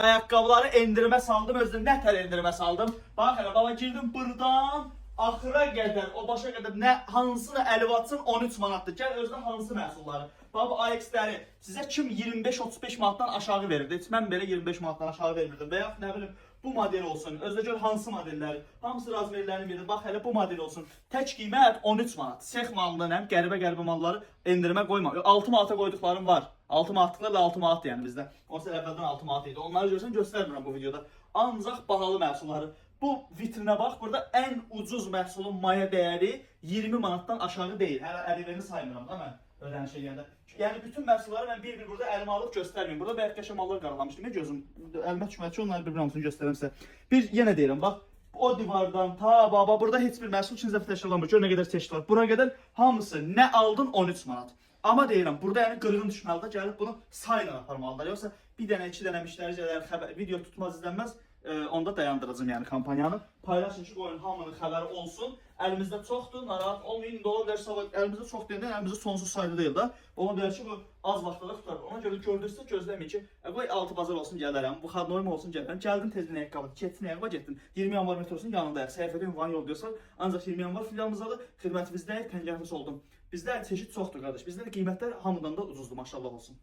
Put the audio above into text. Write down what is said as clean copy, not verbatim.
Ayaqqabıları endirmə saldım, özüm nətər endirmə saldım. Bax hələ baba girdim buradan axıra qədər, o başa qədər nə hansını əliv atsın 13 manatdır. Gəl özünə hansı məhsulları. Bax bu AX-ləri sizə kim 25-35 manatdan aşağı verirdi? Heç mən belə 25 manatdan aşağı vermirdim. Və ya nə bilim bu model olsun. Özdə gör hansı modelləri, hamısı razmerlərini verir. Bax hələ bu model olsun. Tək qiymət 13 manat. Sex malından həm qəribə malları endirmə qoyma. 6 manata qoyduqlarım var. 6 manatlıqlar da 6 manat yəni bizdə. Onsuz əvvəldən 6 manat idi. Onları görsən göstərmirəm bu videoda. Ancaq bahalı məhsulları. Bu vitrinə bax, burada ən ucuz məhsulun maya dəyəri 20 manatdan aşağı deyil. Hələ əlivəni saymıram da mən ödəniş eləyəndə. Yəni bütün məhsulları mən bir-bir burada əlimə alıb göstərməyim. Burada bəyək qəşəng mallar qaralamışdım. Ne gözüm əlimə düşmədi ki, onları bir-bir hamısını göstərəm sizə. Bir yenə deyirəm, bax. O divardan ta baba burada heç bir məhsul ikinci dəfə təşkillanmır. Gör nə qədər çeşid var. Bura qədər hamısı nə aldın 13 manat. Amma deyirəm, burada yəni qırğın düşməlidir. Gəlib bunu sayla aparmalıdır. Yoxsa bir dənə, iki dənə müştəricələr video tutmaz, izlənməz. Onda dayandıracağım yəni kampanyanı. Paylaşın ki, qoyun hamının xəbəri olsun. Əlimizdə çoxdur, narahat olmayın. İndi ola bilər sabah əlimizdə çox deyəndə əlimizdə sonsuz sayda deyil də. Ola bilər ki, bu az vaxtda da tutar. Ona görə gördünüzsə gözləməyin ki, qoy 6 bazar olsun gələrəm, bu xadnoyum olsun gələrəm. Gəldin tezdən ayaqqabı, keçsin ayaqqabı getdin. 20 yanvar metrosunun yanındayıq. Səhifədə ünvan yol diyorsan, ancaq 20 yanvar filialımızdadır. Xidmətimizdəyik, təngərimiz oldum. Bizdə çeşid çoxdur qardaş. Bizdə də qiymətlər hamıdan da ucuzdur, maşallah olsun.